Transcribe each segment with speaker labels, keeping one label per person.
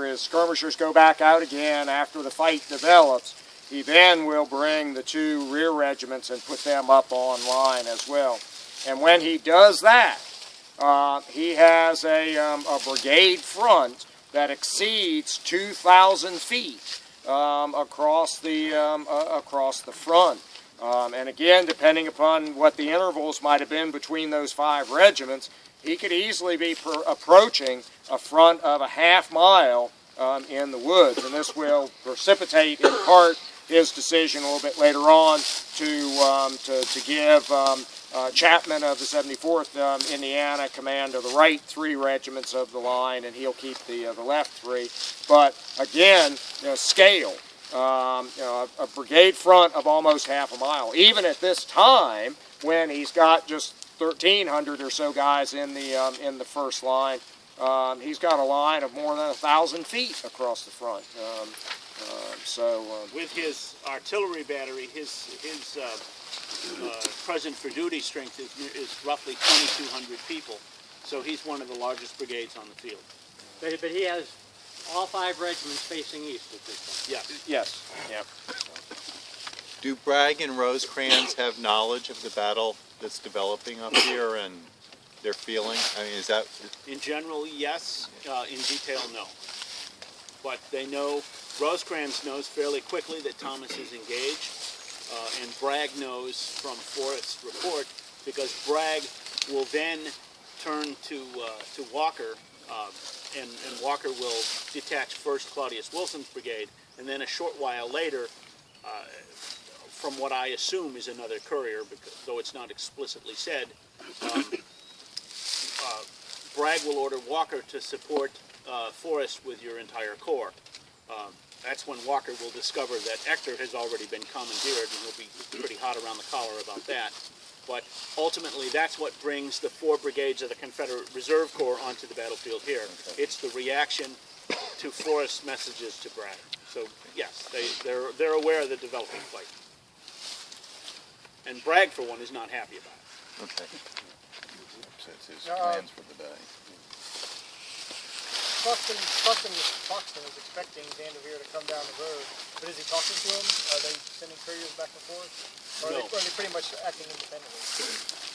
Speaker 1: His skirmishers go back out again after the fight develops. He then will bring the two rear regiments and put them up on line as well. And when he does that, he has a brigade front that exceeds 2,000 feet across the front. And again, depending upon what the intervals might have been between those 5 regiments, he could easily be approaching a front of a half-mile in the woods. And this will precipitate, in part, his decision a little bit later on to give Chapman of the 74th Indiana command of the right 3 regiments of the line, and he'll keep the left 3. But again, scale. A brigade front of almost half a mile. Even at this time, when he's got just 1,300 or so guys in the first line, he's got a line of more than 1,000 feet across the front.
Speaker 2: With his artillery battery, his present for duty strength is roughly 2,200 people. So he's one of the largest brigades on the field.
Speaker 3: But he has all 5 regiments facing east at this point.
Speaker 2: Yes.
Speaker 1: Yes. Yep.
Speaker 4: Do Bragg and Rosecrans have knowledge of the battle that's developing up here and their feeling? I mean, is that...
Speaker 2: In general, yes. In detail, no. But they know, Rosecrans knows fairly quickly that Thomas is engaged, and Bragg knows from Forrest's report, because Bragg will then turn to Walker, and Walker will detach first Claudius Wilson's brigade, and then a short while later, from what I assume is another courier, because, though it's not explicitly said, Bragg will order Walker to support Forrest with your entire corps. That's when Walker will discover that Ector has already been commandeered, and he'll be pretty hot around the collar about that. But ultimately, that's what brings the 4 brigades of the Confederate Reserve Corps onto the battlefield here. Okay. It's the reaction to Forrest's messages to Bragg. So yes, they're aware of the developing fight. And Bragg, for one, is not happy about it.
Speaker 4: Okay.
Speaker 5: That's his plans for the day.
Speaker 6: Buxton is expecting Vanderveer to come down the road, but is he talking to him? Are they sending couriers back and forth? Or
Speaker 2: No.
Speaker 6: are they pretty much acting independently?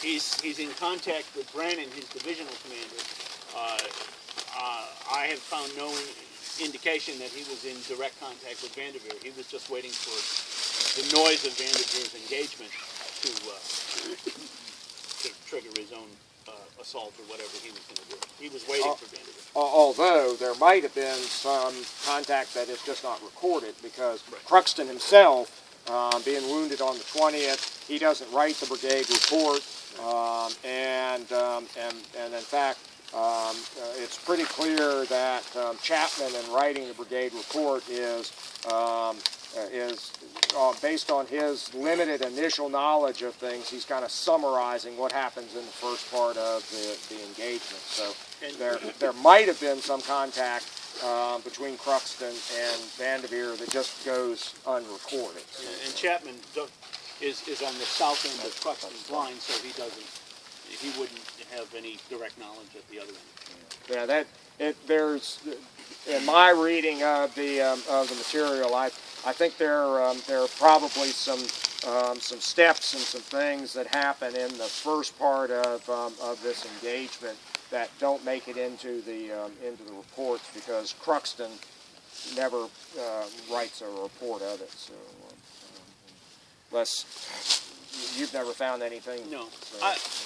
Speaker 2: He's in contact with Brannan, his divisional commander. I have found no indication that he was in direct contact with Vanderveer. He was just waiting for the noise of Vanderveer's engagement to trigger his own assault or whatever he was going to do. He was waiting for Vanderveer.
Speaker 1: Although there might have been some contact that is just not recorded, because Cruxton himself, being wounded on the 20th, he doesn't write the brigade report, and in fact, it's pretty clear that Chapman, in writing the brigade report, is based on his limited initial knowledge of things. He's kind of summarizing what happens in the first part of the engagement. So there might have been some contact between Cruxton and Vanderveer that just goes unrecorded. So.
Speaker 2: And Chapman is on the south end of Cruxton's line, so he wouldn't have any direct knowledge at the other end.
Speaker 1: Yeah, there's in my reading of the material, I think there are probably some steps and some things that happen in the first part of this engagement that don't make it into the reports, because Cruxton never writes a report of it. So unless you've never found anything.
Speaker 2: No,
Speaker 1: so,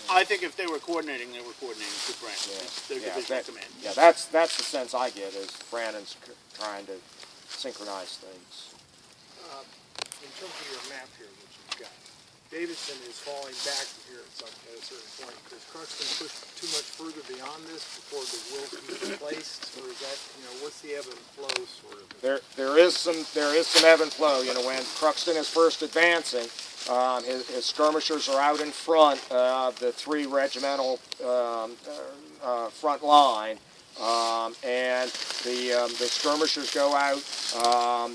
Speaker 2: I think if they were coordinating, they were coordinating with Brannan. Their divisional command.
Speaker 1: Yeah, that's the sense I get, is Brannan's trying to synchronize things.
Speaker 6: In terms of your map here that you've got, Davidson is falling back here at a certain point. Does Cruxton push too much further beyond this before the will can be replaced, or is that, what's the ebb and flow sort of?
Speaker 1: There is some ebb and flow. When Cruxton is first advancing, his skirmishers are out in front of the 3 regimental front line, and the skirmishers go out.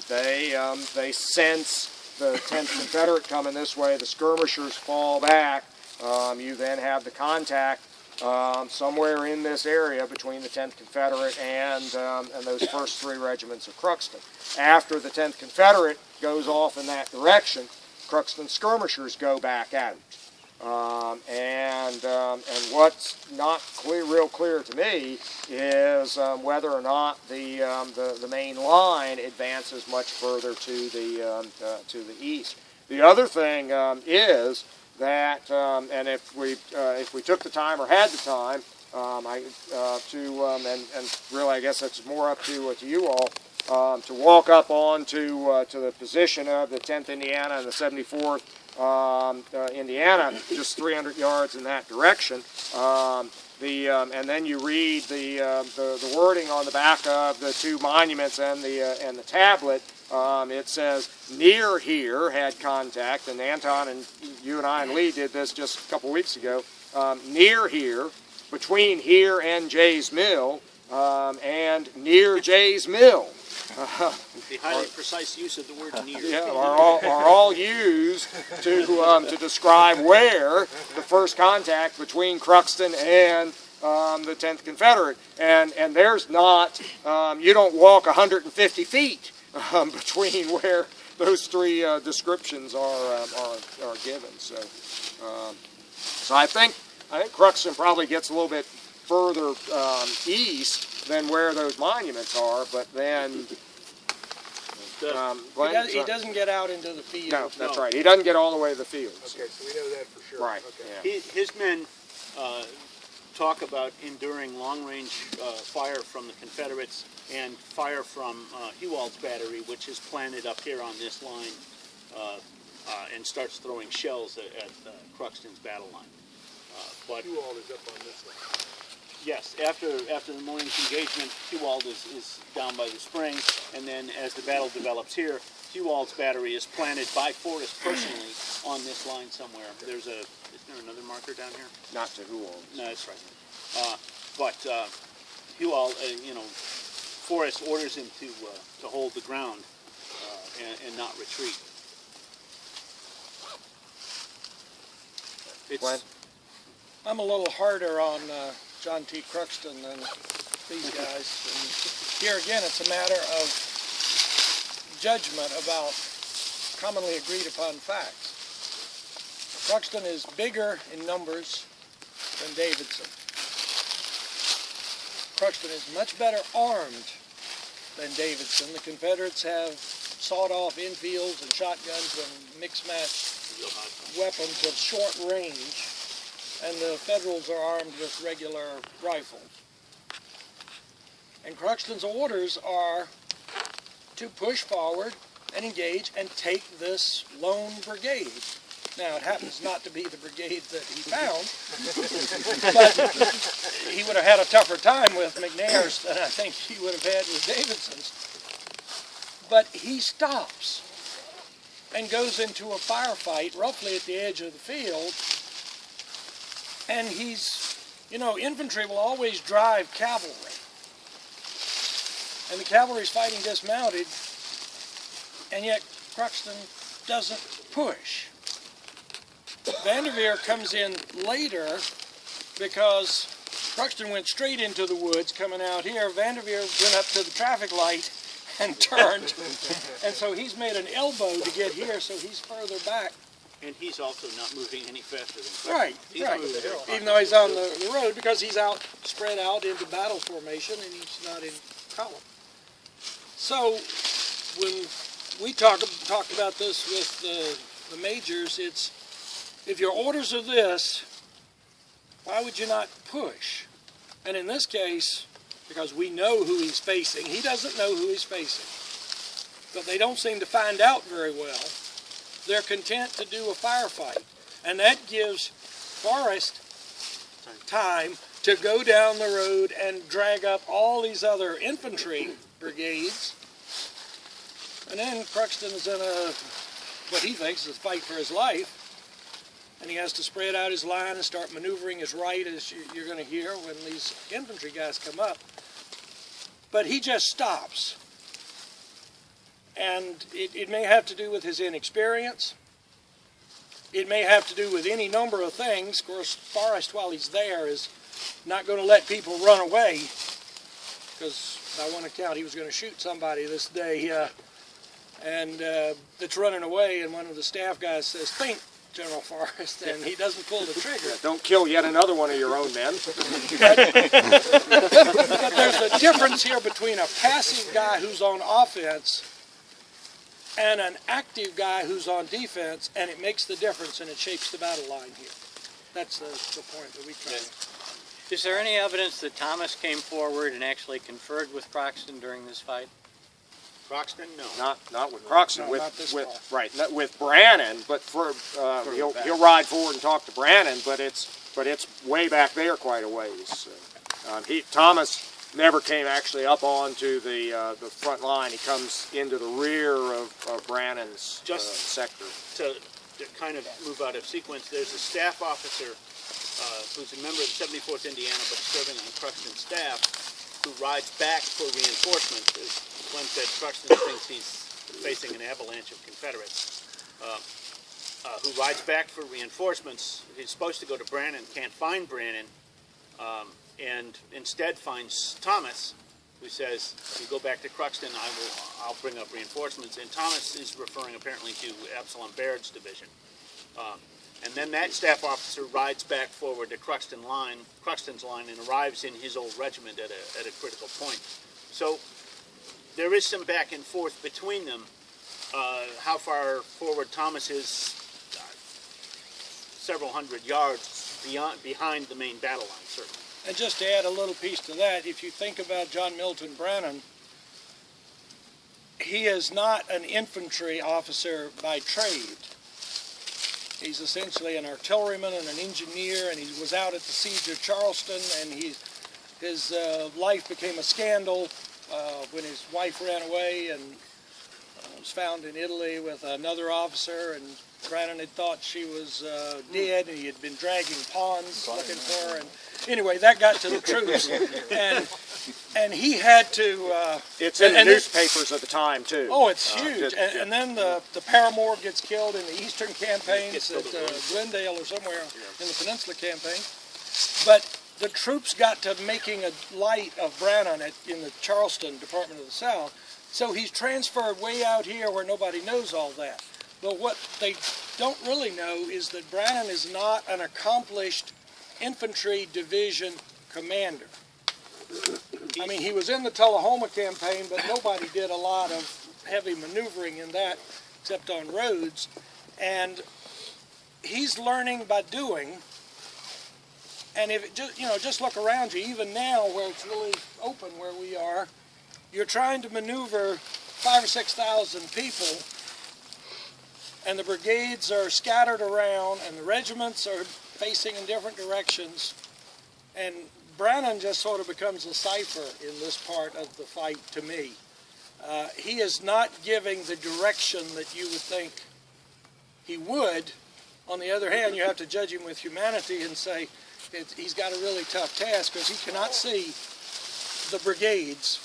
Speaker 1: They sense the 10th Confederate coming this way. The skirmishers fall back. You then have the contact somewhere in this area between the 10th Confederate and those first 3 regiments of Crookston. After the 10th Confederate goes off in that direction, Crookston skirmishers go back out. And what's not real clear to me is whether or not the main line advances much further to the east. The other thing is that, and if we took the time or had the time, and really I guess that's more up to you all, to walk up on to the position of the 10th Indiana and the 74th Indiana, just 300 yards in that direction. And then you read the wording on the back of the 2 monuments and the tablet. It says, near here had contact, and Anton and you and I and Lee did this just a couple weeks ago. Near here, between here and Jay's Mill, and near Jay's Mill.
Speaker 2: The highly precise use of the word near.
Speaker 1: Yeah, are all used to describe where the first contact between Crookston and the 10th Confederate. And there's not, you don't walk 150 feet between where those 3 descriptions are given. So I think Crookston probably gets a little bit further east than where those monuments are, but then Glenn,
Speaker 6: he doesn't get out into the field.
Speaker 1: No, that's right. He doesn't get all the way to the fields.
Speaker 6: Okay, so we know that for sure.
Speaker 1: Right.
Speaker 6: Okay.
Speaker 1: Yeah.
Speaker 2: His men talk about enduring long-range fire from the Confederates and fire from Hewald's battery, which is planted up here on this line and starts throwing shells at Crookston's battle line. But
Speaker 6: Hewald is up on this line.
Speaker 2: yes, after the morning's engagement, Hewald is down by the spring, and then as the battle develops here, Hewald's battery is planted by Forrest personally on this line somewhere. Isn't there another marker down here?
Speaker 1: Not to Hewald.
Speaker 2: No, that's right. But Hewald, Forrest orders him to hold the ground and not retreat.
Speaker 1: Glenn?
Speaker 7: I'm a little harder on John T. Crookston than these guys. And here again, it's a matter of judgment about commonly agreed upon facts. Crookston is bigger in numbers than Davidson. Crookston is much better armed than Davidson. The Confederates have sawed-off infields and shotguns and mixed-match weapons of short range, and the Federals are armed with regular rifles. And Crookston's orders are to push forward and engage and take this lone brigade. Now, it happens not to be the brigade that he found, but he would have had a tougher time with McNair's than I think he would have had with Davidson's. But he stops and goes into a firefight roughly at the edge of the field, and infantry will always drive cavalry. And the cavalry's fighting dismounted, and yet Crookston doesn't push. Vanderveer comes in later because Crookston went straight into the woods coming out here. Vanderveer went up to the traffic light and turned, and so he's made an elbow to get here, so he's further back.
Speaker 2: And he's also not moving any faster than Crookston.
Speaker 7: Right,
Speaker 2: He's
Speaker 7: right.
Speaker 2: moving very
Speaker 7: Even though he's on the road, because he's out, spread out into battle formation, and he's not in column. So when we talked about this with the majors, it's, if your orders are this, why would you not push? And in this case, because we know who he's facing, he doesn't know who he's facing. But they don't seem to find out very well. They're content to do a firefight. And that gives Forrest time to go down the road and drag up all these other infantry brigades. And then Crookston is in what he thinks is a fight for his life. And he has to spread out his line and start maneuvering his right, as you're going to hear when these infantry guys come up. But he just stops. And it may have to do with his inexperience. It may have to do with any number of things. Of course, Forrest, while he's there, is not going to let people run away, because by one account he was going to shoot somebody this day, that's running away, and one of the staff guys says, "Think, General Forrest," and he doesn't pull the trigger.
Speaker 1: Yeah, don't kill yet another one of your own men.
Speaker 7: But there's a difference here between a passive guy who's on offense and an active guy who's on defense, and it makes the difference, and it shapes the battle line here. That's the point that we try to.
Speaker 3: Is there any evidence that Thomas came forward and actually conferred with Croxton during this fight?
Speaker 2: Croxton, no.
Speaker 1: Not with Croxton,
Speaker 7: No, not this
Speaker 1: not with Brannon, but he'll ride forward and talk to Brannon, but it's way back there quite a ways. Thomas never came actually up onto the front line. He comes into the rear of Brannon's sector.
Speaker 2: To kind of move out of sequence, there's a staff officer who's a member of the 74th Indiana but serving on Croxton's staff, who rides back for reinforcements. As Glenn said, Croxton thinks he's facing an avalanche of Confederates. Who rides back for reinforcements. He's supposed to go to Brannon, can't find Brannon, and instead finds Thomas, who says, "You go back to Croxton, I'll bring up reinforcements." And Thomas is referring apparently to Absalom Baird's division. And then that staff officer rides back forward to Croxton's line, and arrives in his old regiment at a critical point. So there is some back and forth between them. How far forward Thomas is, several hundred yards behind the main battle line, certainly.
Speaker 7: And just to add a little piece to that, if you think about John Milton Brannon, he is not an infantry officer by trade. He's essentially an artilleryman and an engineer, and he was out at the siege of Charleston, and his life became a scandal when his wife ran away and was found in Italy with another officer, and Brannon had thought she was dead, and he had been dragging pawns looking for her, and anyway, that got to the troops, and he had to...
Speaker 1: it's in the newspapers at the time, too.
Speaker 7: Oh, it's huge. And then the Paramore gets killed in the Eastern campaigns at Glendale or somewhere in the Peninsula campaign. But the troops got to making a light of Brannon in the Charleston Department of the South, so he's transferred way out here where nobody knows all that. But what they don't really know is that Brannon is not an accomplished infantry division commander. I mean, he was in the Tullahoma campaign, but nobody did a lot of heavy maneuvering in that except on roads. And he's learning by doing. And if it just look around you, even now where it's really open where we are, you're trying to maneuver 5,000 or 6,000 people, and the brigades are scattered around, and the regiments are facing in different directions, and Brannon just sort of becomes a cipher in this part of the fight to me. He is not giving the direction that you would think he would. On the other hand, you have to judge him with humanity and say he's got a really tough task, because he cannot see the brigades,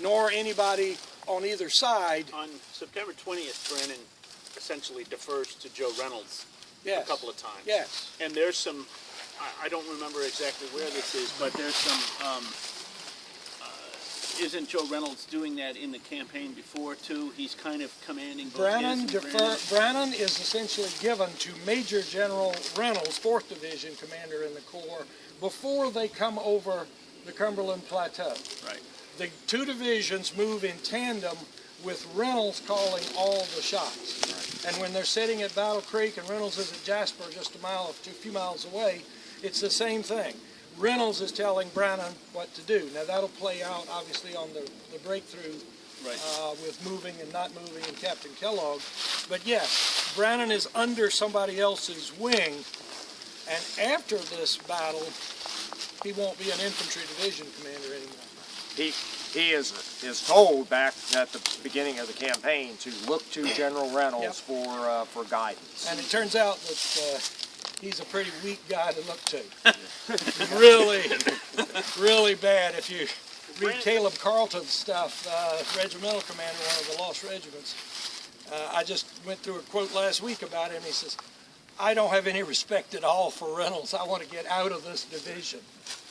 Speaker 7: nor anybody on either side.
Speaker 2: On September 20th, Brannon essentially defers to Joe Reynolds a couple of times.
Speaker 7: Yes.
Speaker 2: And there's some, I don't remember exactly where this is, but there's some, isn't Joe Reynolds doing that in the campaign before, too? He's kind of commanding both
Speaker 7: Brannon is essentially given to Major General Reynolds, 4th Division commander in the Corps, before they come over the Cumberland Plateau.
Speaker 2: Right.
Speaker 7: The two divisions move in tandem with Reynolds calling all the shots. Right. And when they're sitting at Battle Creek and Reynolds is at Jasper just a few miles away, it's the same thing. Reynolds is telling Brannon what to do. Now that'll play out obviously on the breakthrough with moving and not moving and Captain Kellogg. But yes, Brannon is under somebody else's wing, and after this battle, he won't be an infantry division commander anymore.
Speaker 1: He is told back at the beginning of the campaign to look to General Reynolds for guidance.
Speaker 7: And it turns out that he's a pretty weak guy to look to. Really, really bad. If you read Caleb Carlton's stuff, regimental commander, one of the lost regiments, I just went through a quote last week about him. He says, I don't have any respect at all for Reynolds. I want to get out of this division.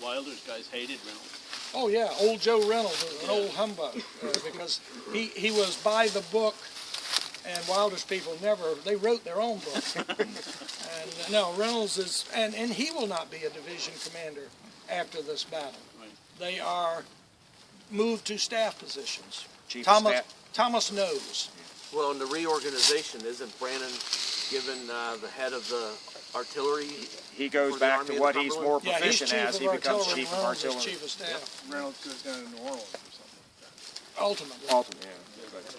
Speaker 2: Wilder's guys hated Reynolds.
Speaker 7: Oh yeah, old Joe Reynolds was an old humbug because he was by the book, and Wilder's people they wrote their own book. And no, Reynolds is, and he will not be a division commander after this battle.
Speaker 2: Right.
Speaker 7: They are moved to staff positions.
Speaker 1: Chief of Staff.
Speaker 7: Thomas knows.
Speaker 8: Well, in the reorganization, isn't Brannon given the head of the artillery?
Speaker 1: He goes
Speaker 8: For the
Speaker 1: back
Speaker 8: Army
Speaker 1: to
Speaker 8: of
Speaker 1: what
Speaker 8: the
Speaker 1: he's
Speaker 8: Cumberland?
Speaker 1: more
Speaker 7: Yeah, he's
Speaker 1: proficient
Speaker 7: chief
Speaker 1: as.
Speaker 7: of
Speaker 1: He becomes
Speaker 7: artillery.
Speaker 1: chief of
Speaker 7: Reynolds is
Speaker 1: artillery.
Speaker 7: chief of staff.
Speaker 6: Reynolds goes down to New Orleans or something like that.
Speaker 7: Ultimately.
Speaker 1: Ultimately, yeah.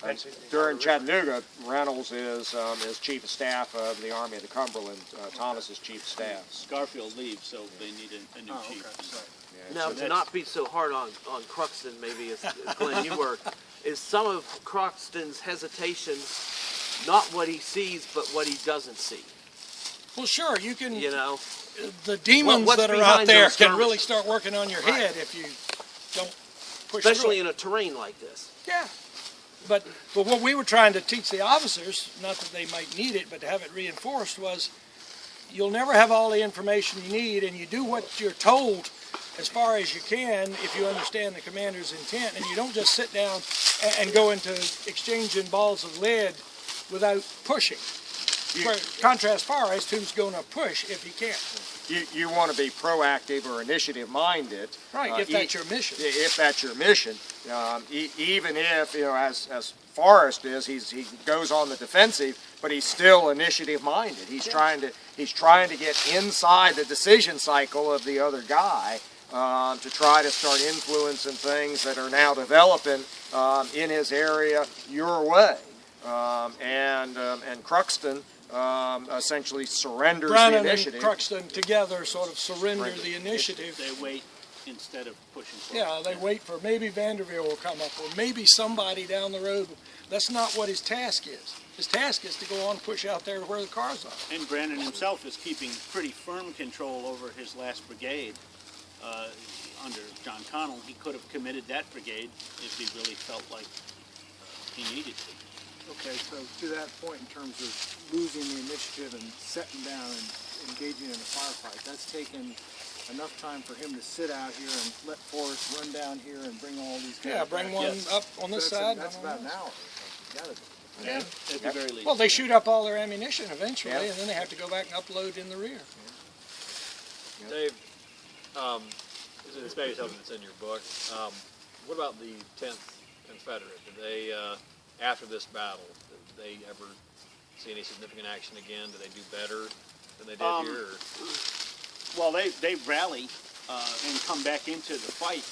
Speaker 1: But during Chattanooga, Reynolds is chief of staff of the Army of the Cumberland. Thomas is chief of staff.
Speaker 2: Garfield leaves, so they need a new
Speaker 6: Oh,
Speaker 2: chief.
Speaker 6: okay, sorry.
Speaker 1: Yeah,
Speaker 8: Now,
Speaker 1: so
Speaker 8: to not be so hard on Cruxton, maybe, as Glenn, you were, is some of Cruxton's hesitation not what he sees, but what he doesn't see,
Speaker 7: Well, sure, you can.
Speaker 8: you know?
Speaker 7: The demons
Speaker 8: What's
Speaker 7: that are
Speaker 8: behind
Speaker 7: out there
Speaker 8: those
Speaker 7: can
Speaker 8: skirmishes?
Speaker 7: really start working on your head if you don't push
Speaker 8: Especially
Speaker 7: through it.
Speaker 8: in a terrain like this.
Speaker 7: Yeah. But what we were trying to teach the officers, not that they might need it, but to have it reinforced, was you'll never have all the information you need, and you do what you're told as far as you can if you understand the commander's intent, and you don't just sit down and go into exchanging balls of lead without pushing. Contrast Forrest, who's going to push if he can.
Speaker 1: You want to be proactive or initiative-minded.
Speaker 7: Right, if that's your mission.
Speaker 1: If that's your mission. Even if, as Forrest is, he goes on the defensive, but he's still initiative-minded. He's trying to get inside the decision cycle of the other guy to try to start influencing things that are now developing in his area your way. And Cruxton essentially surrenders
Speaker 7: Brannon
Speaker 1: the initiative.
Speaker 7: and Cruxton together sort of surrender the initiative.
Speaker 2: They wait instead of pushing forward.
Speaker 7: Yeah, they wait for maybe Vanderbilt will come up, or maybe somebody down the road. That's not what his task is. His task is to go on and push out there to where the cars are.
Speaker 2: And Brannon himself is keeping pretty firm control over his last brigade under John Connell. He could have committed that brigade if he really felt like he needed to.
Speaker 6: Okay, so to that point in terms of losing the initiative and setting down and engaging in a firefight, that's taken enough time for him to sit out here and let Forrest run down here and bring all these guys
Speaker 7: Yeah, bring
Speaker 6: back?
Speaker 7: one
Speaker 2: Yes.
Speaker 7: up on this side.
Speaker 6: That's
Speaker 7: one on
Speaker 6: about an
Speaker 7: this.
Speaker 6: hour. You gotta be.
Speaker 7: Yeah.
Speaker 2: At the very least.
Speaker 7: Well, they shoot up all their ammunition eventually,
Speaker 1: Yeah.
Speaker 7: and then they have to go back and upload in the rear.
Speaker 9: Dave, this may be something that's in your book. What about the 10th Confederate? Did they, after this battle, did they ever see any significant action again? Did they do better than they did here? Or?
Speaker 2: Well, they rally and come back into the fight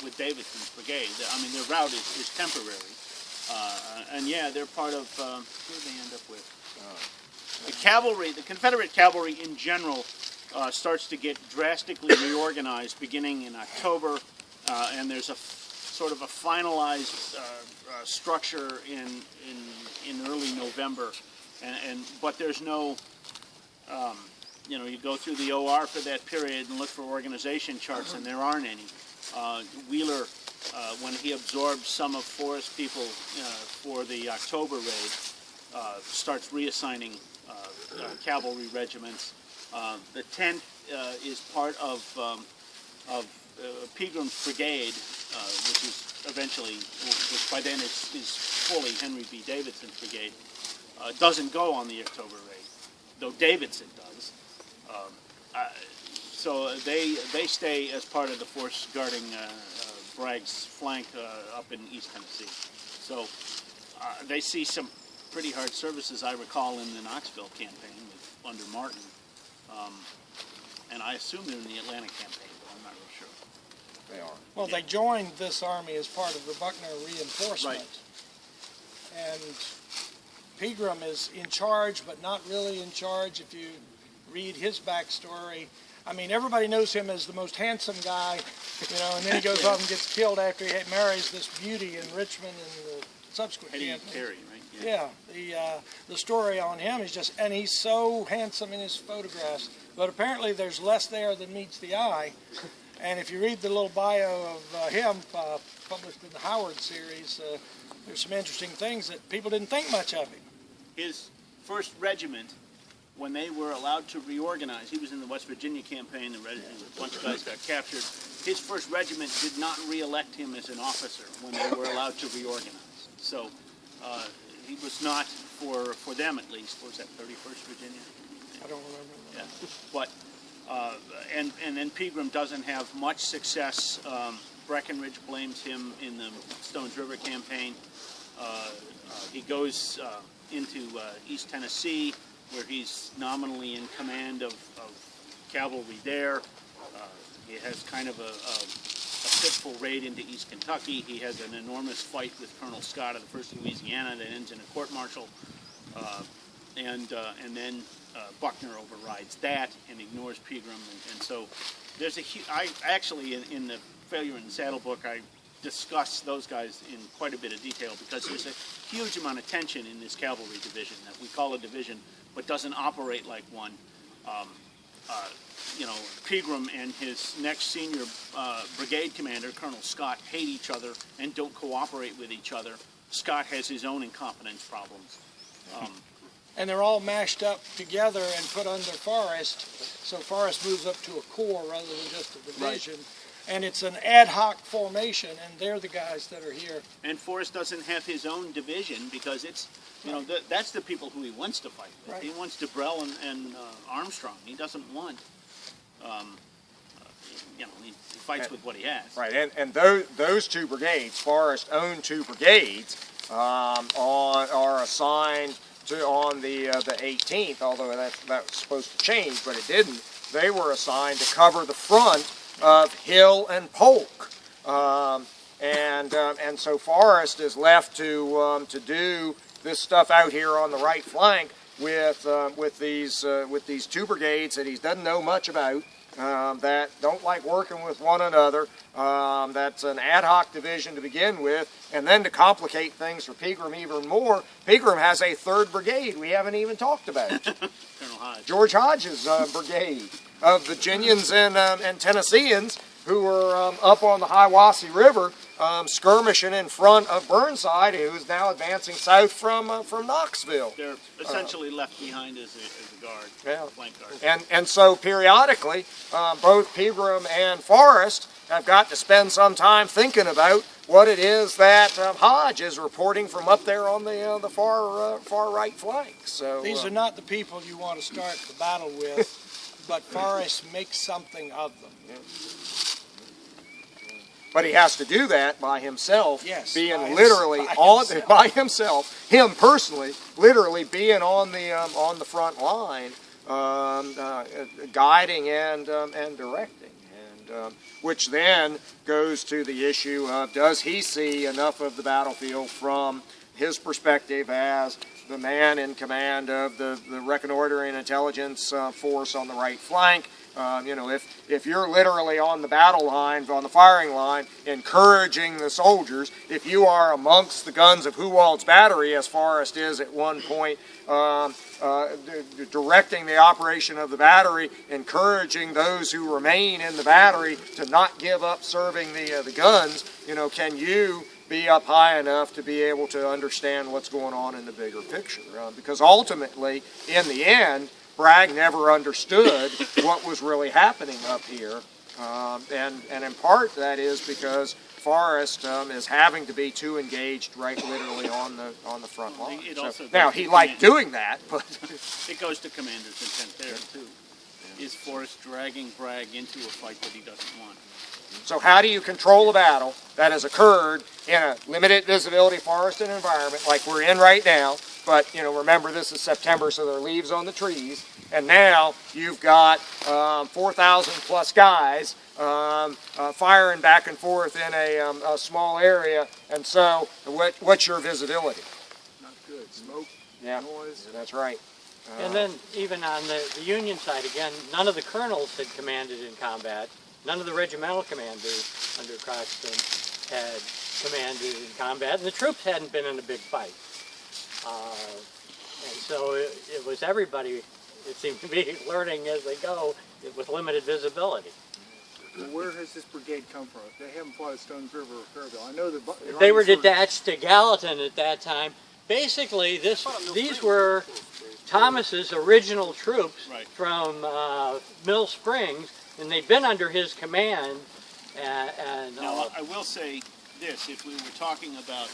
Speaker 2: with Davidson's brigade. I mean, their route is temporary. And yeah, they're part of, who did they end up with? The cavalry, the Confederate cavalry in general, starts to get drastically reorganized beginning in October, and there's a sort of a finalized structure in early November, but there's no, you go through the OR for that period and look for organization charts, and there aren't any. Wheeler, when he absorbed some of Forrest's people for the October raid, starts reassigning cavalry regiments. The 10th is part of Pegram's brigade, which is eventually, which by then is fully Henry B. Davidson's brigade, doesn't go on the October raid, though Davidson does. So they stay as part of the force guarding Bragg's flank up in East Tennessee. So they see some pretty hard services, I recall, in the Knoxville campaign under Martin. And I assume they're in the Atlanta campaign, but I'm not real sure.
Speaker 1: They are.
Speaker 7: Well, they joined this army as part of the Buckner reinforcement.
Speaker 2: Right.
Speaker 7: And Pegram is in charge, but not really in charge if you read his backstory. I mean, everybody knows him as the most handsome guy, and then he goes off and gets killed after he marries this beauty in Richmond and the subsequent
Speaker 2: Hetty
Speaker 7: campaign.
Speaker 2: Carey, right?
Speaker 7: Yeah, the story on him is just, and he's so handsome in his photographs, but apparently there's less there than meets the eye. And if you read the little bio of him published in the Howard series, there's some interesting things that people didn't think much of him.
Speaker 2: His first regiment when they were allowed to reorganize, he was in the West Virginia campaign, a bunch of guys got captured. His first regiment did not re-elect him as an officer when they were allowed to reorganize. So he was not, for them at least, what was that, 31st Virginia?
Speaker 7: I don't remember.
Speaker 2: Yeah, but, and then Pegram doesn't have much success. Breckinridge blames him in the Stones River campaign. He goes into East Tennessee, where he's nominally in command of cavalry there. He has kind of a fitful raid into East Kentucky. He has an enormous fight with Colonel Scott of the 1st Louisiana that ends in a court-martial. And then Buckner overrides that and ignores Pegram. And so there's a huge, I actually, in the Failure in the Saddle book, I discuss those guys in quite a bit of detail because there's a huge amount of tension in this cavalry division that we call a division but doesn't operate like one. You know, Pegram and his next senior brigade commander, Colonel Scott, hate each other and don't cooperate with each other. Scott has his own incompetence problems.
Speaker 7: And they're all mashed up together and put under Forrest, so Forrest moves up to a corps rather than just a division. Right. And it's an ad hoc formation, and they're the guys that are here. And
Speaker 2: Forrest doesn't have his own division because it's, you know, that's the people who he wants to fight with. Right. He wants Debrell and Armstrong. He doesn't want, you know, he fights with what he has.
Speaker 1: Right, and those two brigades, Forrest owned two brigades, are assigned to on the 18th, although that was supposed to change, but it didn't. They were assigned to cover the front of Hill and Polk, and so Forrest is left to do this stuff out here on the right flank with these two brigades that he doesn't know much about, that don't like working with one another. That's an ad hoc division to begin with, and then to complicate things for Pegram even more, Pegram has a 3rd brigade we haven't even talked about.
Speaker 2: Colonel Hodge.
Speaker 1: George Hodge's brigade of Virginians and Tennesseans who were up on the Hiwassee River skirmishing in front of Burnside, who's now advancing south from Knoxville.
Speaker 2: They're essentially left behind as a guard, flank guard.
Speaker 1: And so periodically, both Pegram and Forrest have got to spend some time thinking about what it is that Hodge is reporting from up there on the far right flank. So
Speaker 7: these are not the people you want to start the battle with, but Forrest makes something of them.
Speaker 1: Yeah. But he has to do that by himself, being literally by himself, him personally, literally being on the front line, guiding and directing, and which then goes to the issue of, does he see enough of the battlefield from his perspective as the man in command of the reconnoitering intelligence force on the right flank? You know, if you're literally on the battle line, on the firing line, encouraging the soldiers, if you are amongst the guns of Huwald's battery, as Forrest is at one point, directing the operation of the battery, encouraging those who remain in the battery to not give up serving the guns, you know, can you be up high enough to be able to understand what's going on in the bigger picture? Because ultimately, in the end, Bragg never understood what was really happening up here, and in part that is because Forrest is having to be too engaged, right, literally on the front line. Now he liked doing that, but
Speaker 2: it goes to commander's intent there too. Is Forrest dragging Bragg into a fight that he doesn't want?
Speaker 1: So how do you control a battle that has occurred in a limited visibility forested environment like we're in right now? But, you know, remember this is September, so there are leaves on the trees. And now you've got 4,000 plus guys firing back and forth in a small area. And so what's your visibility?
Speaker 6: Not good. Smoke,
Speaker 1: noise. That's right.
Speaker 3: And then even on the Union side, again, none of the colonels had commanded in combat. None of the regimental commanders under Croxton had commanded in combat, and the troops hadn't been in a big fight. And so it was everybody, it seemed to be, learning as they go with limited visibility.
Speaker 6: Well, where has this brigade come from? They haven't fought at Stones River or Fairville. I know that
Speaker 3: they were detached to Gallatin at that time. Basically, these were Thomas's original troops
Speaker 2: Right.
Speaker 3: from Mill Springs, and they've been under his command.
Speaker 2: Now, I will say this, if we were talking about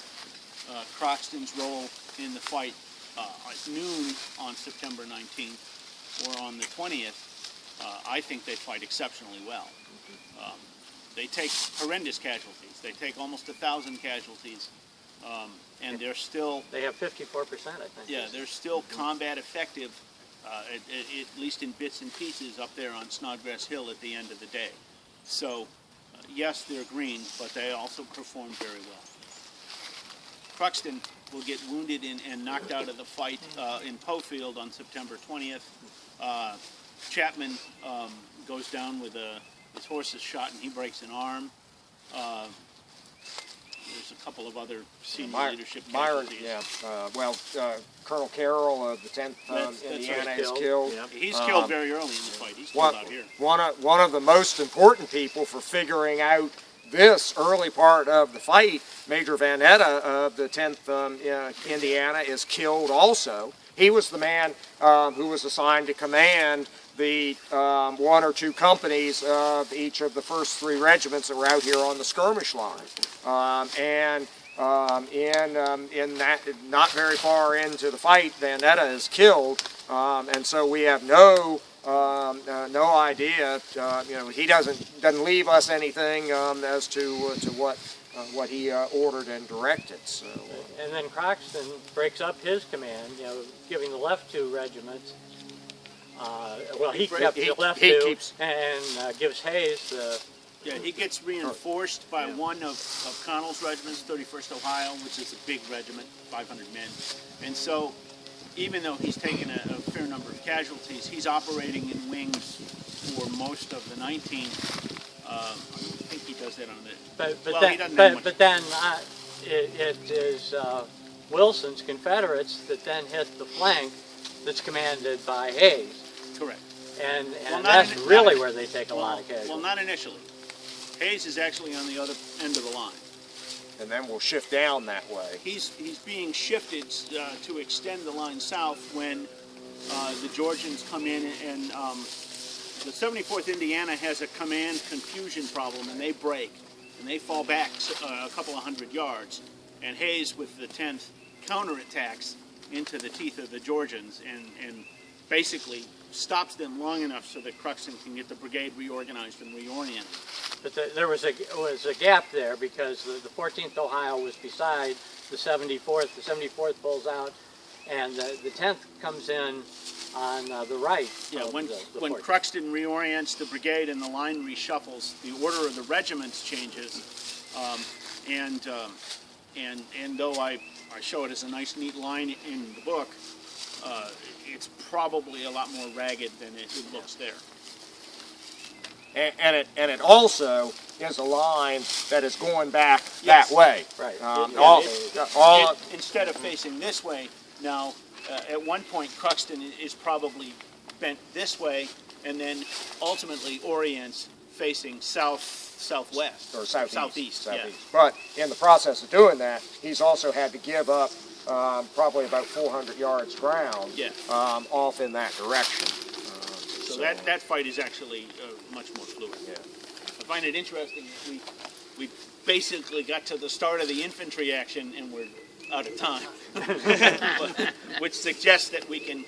Speaker 2: Croxton's role in the fight at noon on September 19th or on the 20th, I think they fight exceptionally well. They take horrendous casualties. They take almost 1,000 casualties, and they're still...
Speaker 3: They have 54%, I think.
Speaker 2: Yeah, they're still combat effective, at least in bits and pieces, up there on Snodgrass Hill at the end of the day. So, yes, they're green, but they also perform very well. Croxton will get wounded and knocked out of the fight in Poefield on September 20th. Chapman goes down with his horse is shot and he breaks an arm. There's a couple of other senior leadership casualties.
Speaker 1: Colonel Carroll of the 10th Indiana is killed.
Speaker 2: Yeah. He's killed very early in the fight. He's killed out here.
Speaker 1: One of the most important people for figuring out this early part of the fight, Major Vanetta of the 10th Indiana, is killed also. He was the man who was assigned to command the 1 or 2 companies of each of the first 3 regiments that were out here on the skirmish line. In that, not very far into the fight, Vanetta is killed, and so we have no idea. He doesn't leave us anything as to what he ordered and directed. So,
Speaker 3: and then Croxton breaks up his command, giving the left 2 regiments. He kept the left 2 and gives Hayes the...
Speaker 2: Yeah, he gets reinforced by one of Connell's regiments, 31st Ohio, which is a big regiment, 500 men. And so, even though he's taken a fair number of casualties, he's operating in wings for most of the 19th. I think he does that on the...
Speaker 3: But then it is Wilson's Confederates that then hit the flank that's commanded by Hayes.
Speaker 2: Correct.
Speaker 3: And that's really where they take a lot of casualties.
Speaker 2: Well, not initially. Hayes is actually on the other end of the line.
Speaker 1: And then we'll shift down that way.
Speaker 2: He's being shifted to extend the line south when the Georgians come in, and the 74th Indiana has a command confusion problem, and they break, and they fall back a couple of 100 yards. And Hayes, with the 10th, counterattacks into the teeth of the Georgians and basically stops them long enough so that Croxton can get the brigade reorganized and reoriented.
Speaker 3: But there was a gap there because the 14th Ohio was beside the 74th. The 74th pulls out, and the 10th comes in on the right.
Speaker 2: Yeah, when Croxton reorients the brigade and the line reshuffles, the order of the regiments changes, and though I show it as a nice, neat line in the book, it's probably a lot more ragged than it looks there.
Speaker 1: And it also is a line that is going back that way.
Speaker 3: Right.
Speaker 2: Instead of facing this way, now at one point Croxton is probably bent this way, and then ultimately orients facing southwest
Speaker 1: or
Speaker 2: southeast. Yeah.
Speaker 1: But in the process of doing that, he's also had to give up probably about 400 yards ground off in that direction.
Speaker 2: So that fight is actually much more fluid.
Speaker 1: Yeah.
Speaker 2: I find it interesting that we basically got to the start of the infantry action and we're out of time, which suggests that we can,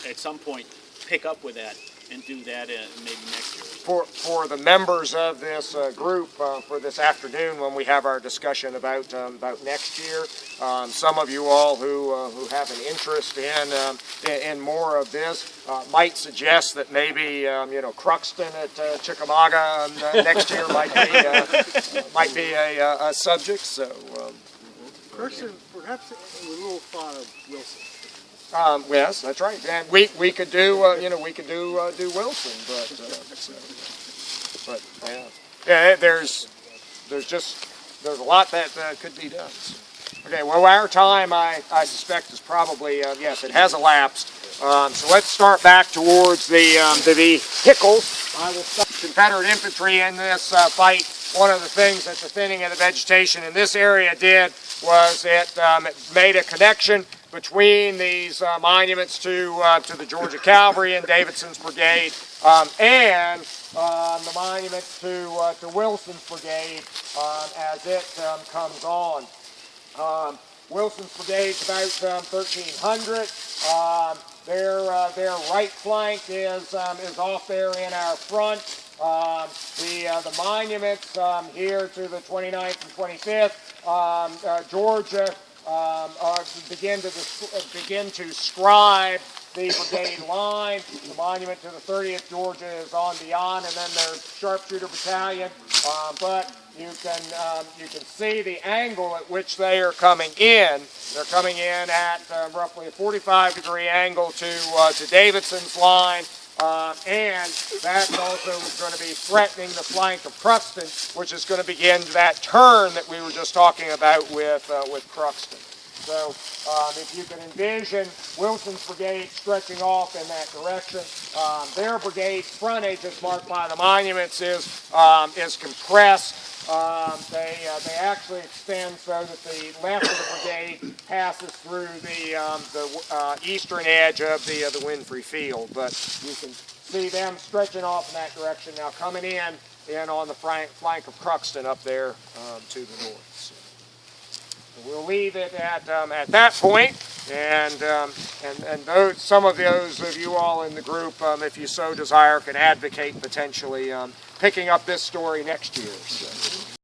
Speaker 2: at some point pick up with that and do that maybe next year.
Speaker 1: For the members of this group for this afternoon, when we have our discussion about next year, some of you all who have an interest in more of this might suggest that maybe Croxton at Chickamauga next year might be a subject. So,
Speaker 6: Croxton, perhaps a little thought of Wilson.
Speaker 1: Yes, that's right. And we could do do Wilson, but there's a lot that could be done. Okay, well, our time I suspect is probably yes, it has elapsed. So let's start back towards the vehicles. I will start Confederate infantry in this fight. One of the things that the thinning of the vegetation in this area did was it made a connection between these monuments to the Georgia Cavalry and Davidson's Brigade, and the monument to Wilson's Brigade as it comes on. Wilson's Brigade's about 1,300. Their right flank is off there in our front. The monuments here to the 29th and 25th, Georgia, begin to scribe the brigade line. The monument to the 30th Georgia is on beyond, and then there's Sharpshooter Battalion. But you can see the angle at which they are coming in. They're coming in at roughly a 45-degree angle to Davidson's line. And that's also going to be threatening the flank of Cruxton, which is going to begin that turn that we were just talking about with Cruxton. So if you can envision Wilson's brigade stretching off in that direction, their brigade's frontage, as marked by the monuments, is compressed. They actually extend so that the left of the brigade passes through the eastern edge of the Winfrey Field. But you can see them stretching off in that direction now, coming in on the flank of Cruxton up there to the north. So we'll leave it at that point, and some of those of you all in the group, if you so desire, can advocate potentially picking up this story next year. So.